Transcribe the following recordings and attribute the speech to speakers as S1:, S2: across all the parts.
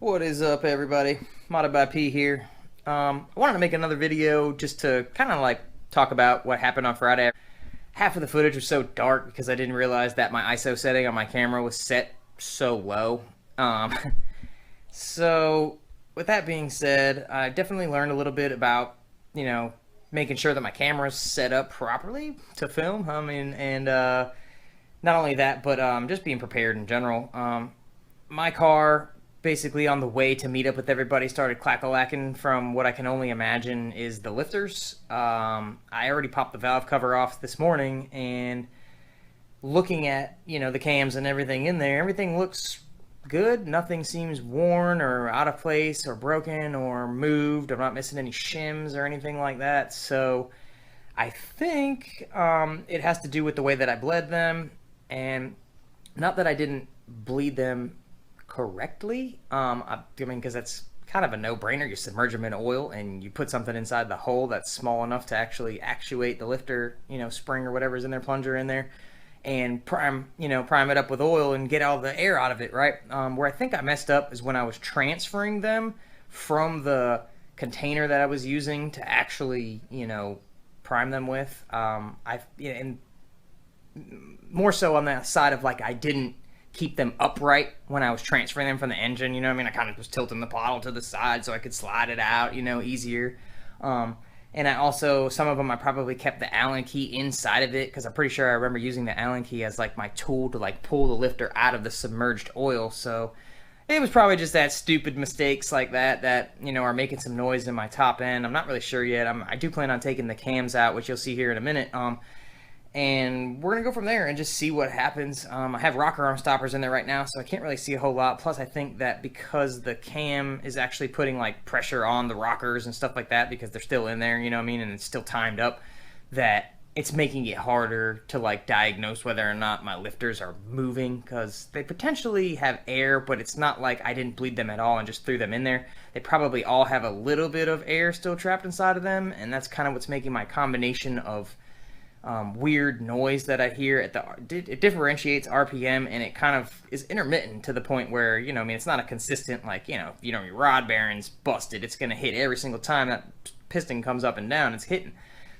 S1: What is up, everybody? Modded by P here. I wanted to make another video just to kind of like talk about what happened on Friday. Half of the footage was so dark because I didn't realize that my ISO setting on my camera was set so low. So with that being said, I definitely learned a little bit about, making sure that my camera's set up properly to film. Not only that, but just being prepared in general. My car, basically on the way to meet up with everybody, started clack-a-lacking from what I can only imagine is the lifters. I already popped the valve cover off this morning, and looking at, the cams and everything in there, everything looks good. Nothing seems worn or out of place or broken or moved. I'm not missing any shims or anything like that. So I think it has to do with the way that I bled them, and not that I didn't bleed them correctly. Because that's kind of a no-brainer. You submerge them in oil and you put something inside the hole that's small enough to actually actuate the lifter, spring or whatever's in their, plunger in there, and prime it up with oil and get all the air out of it, right? Where I think I messed up is when I was transferring them from the container that I was using to actually, prime them with. And more so on the side of like I didn't keep them upright when I was transferring them from the engine. I kind of was tilting the bottle to the side so I could slide it out, easier. And I also, some of them I probably kept the Allen key inside of it, because I'm pretty sure I remember using the Allen key as like my tool to like pull the lifter out of the submerged oil. So it was probably just that stupid mistakes like that are making some noise in my top end. I'm not really sure yet. I do plan on taking the cams out, which you'll see here in a minute. And we're going to go from there and just see what happens. I have rocker arm stoppers in there right now, so I can't really see a whole lot. Plus, I think that because the cam is actually putting like pressure on the rockers and stuff like that, because they're still in there, and it's still timed up, that it's making it harder to like diagnose whether or not my lifters are moving, because they potentially have air, but it's not like I didn't bleed them at all and just threw them in there. They probably all have a little bit of air still trapped inside of them, and that's kind of what's making my combination of weird noise that I hear it differentiates RPM, and it kind of is intermittent to the point where, it's not a consistent, like, your rod bearing's busted. It's going to hit every single time that piston comes up and down, it's hitting.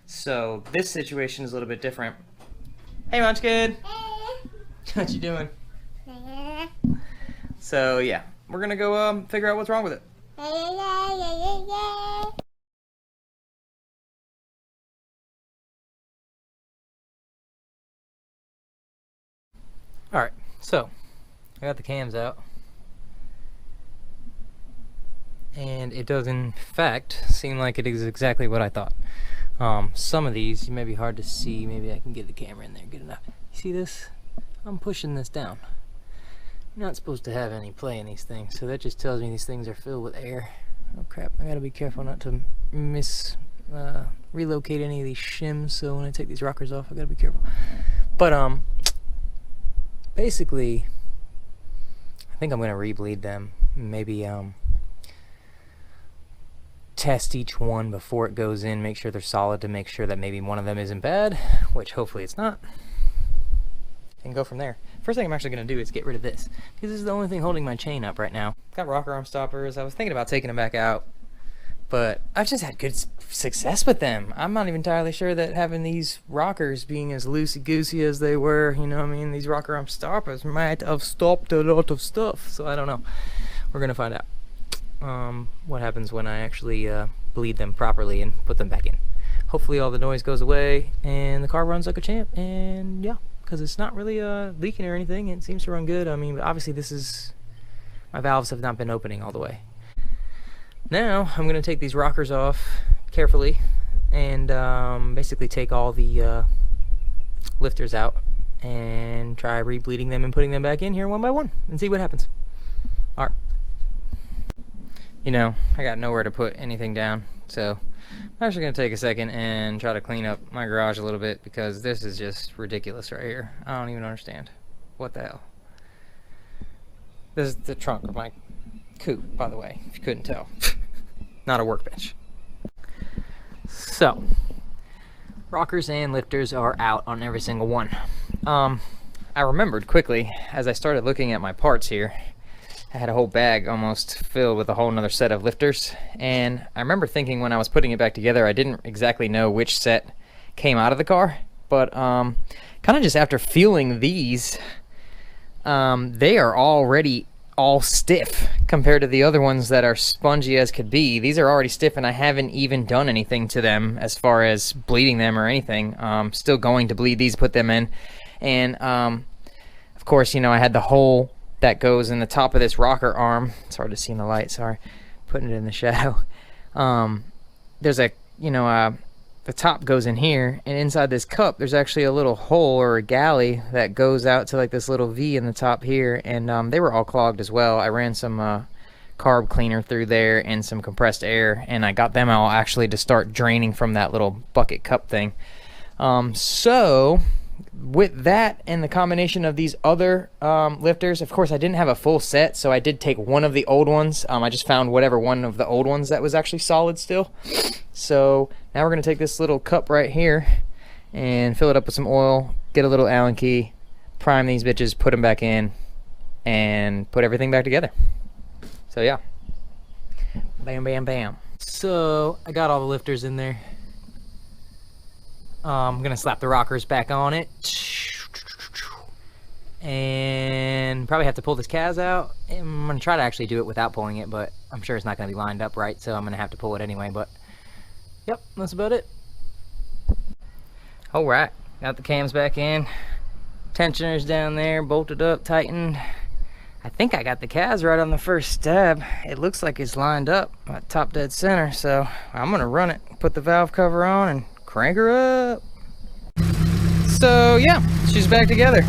S1: So this situation is a little bit different. Hey, Munchkin. Hey. What you doing? Hey. So, yeah, we're going to go figure out what's wrong with it. Alright, so I got the cams out, and it does in fact seem like it is exactly what I thought. Some of these may be hard to see. Maybe I can get the camera in there good enough. You see this? I'm pushing this down. You're not supposed to have any play in these things, so that just tells me these things are filled with air. Oh crap, I gotta be careful not to relocate any of these shims, so when I take these rockers off I gotta be careful. But basically, I think I'm going to rebleed them. Maybe test each one before it goes in, make sure they're solid, to make sure that maybe one of them isn't bad, which hopefully it's not, and go from there. First thing I'm actually going to do is get rid of this, because this is the only thing holding my chain up right now. Got rocker arm stoppers. I was thinking about taking them back out, but I've just had good success with them. I'm not even entirely sure that having these rockers being as loosey-goosey as they were, these rocker arm stoppers might have stopped a lot of stuff. So I don't know. We're going to find out what happens when I actually bleed them properly and put them back in. Hopefully all the noise goes away and the car runs like a champ. And yeah, because it's not really leaking or anything. It seems to run good. But obviously my valves have not been opening all the way. Now I'm going to take these rockers off carefully and basically take all the lifters out and try rebleeding them and putting them back in here one by one and see what happens. Alright. I got nowhere to put anything down, so I'm actually going to take a second and try to clean up my garage a little bit, because this is just ridiculous right here. I don't even understand. What the hell? This is the trunk of my coupe, by the way, if you couldn't tell. Not a workbench. So, rockers and lifters are out on every single one. I remembered quickly as I started looking at my parts here I had a whole bag almost filled with a whole nother set of lifters. And I remember thinking when I was putting it back together, I didn't exactly know which set came out of the car. But kind of just after feeling these, they are already all stiff compared to the other ones that are spongy as could be. These are already stiff, and I haven't even done anything to them as far as bleeding them or anything. Still going to bleed these, put them in. And of course, you know, I had the hole that goes in the top of this rocker arm. It's hard to see in the light, sorry, putting it in the shadow. There's a, you know, the top goes in here, and inside this cup there's actually a little hole or a galley that goes out to like this little V in the top here, and they were all clogged as well. I ran some carb cleaner through there and some compressed air, and I got them all actually to start draining from that little bucket cup thing. So with that and the combination of these other lifters, of course I didn't have a full set, so I did take one of the old ones. I just found whatever one of the old ones that was actually solid still. So now we're going to take this little cup right here and fill it up with some oil, get a little Allen key, prime these bitches, put them back in, and put everything back together. So yeah, bam bam bam. So I got all the lifters in there. I'm gonna slap the rockers back on it, and probably have to pull this CAS out. I'm gonna try to actually do it without pulling it, but I'm sure it's not gonna be lined up right, so I'm gonna have to pull it anyway. But yep, that's about it. All right, got the cams back in, tensioners down there, bolted up, tightened. I think I got the CAS right on the first stab. It looks like it's lined up at top dead center, so I'm gonna run it, put the valve cover on, and crank her up. So yeah, she's back together,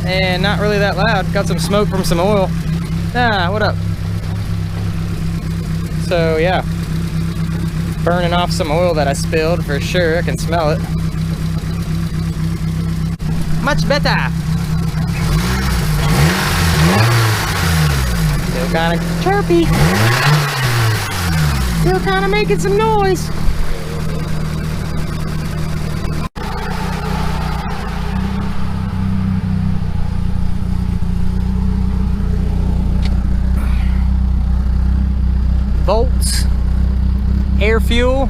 S1: and not really that loud. Got some smoke from some oil. Ah, what up? So yeah, burning off some oil that I spilled for sure. I can smell it. Much better. Still kind of chirpy. Still kind of making some noise. Volts, air fuel,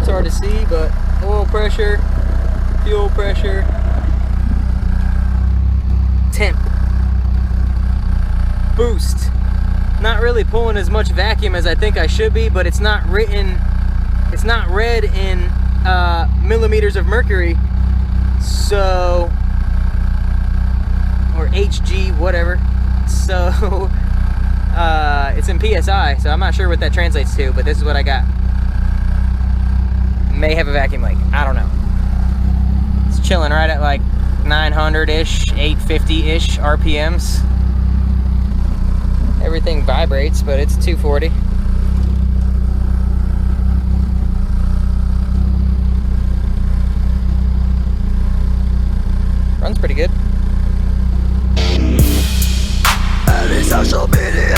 S1: it's hard to see, but oil pressure, fuel pressure, temp, boost. Not really pulling as much vacuum as I think I should be, but it's not written, it's not read in millimeters of mercury, so, or HG, whatever, so it's in PSI, so I'm not sure what that translates to, but this is what I got. May have a vacuum leak, I don't know. It's chilling right at like 900-ish, 850-ish RPMs. Everything vibrates, but it's 240. Runs pretty good.
S2: Social media.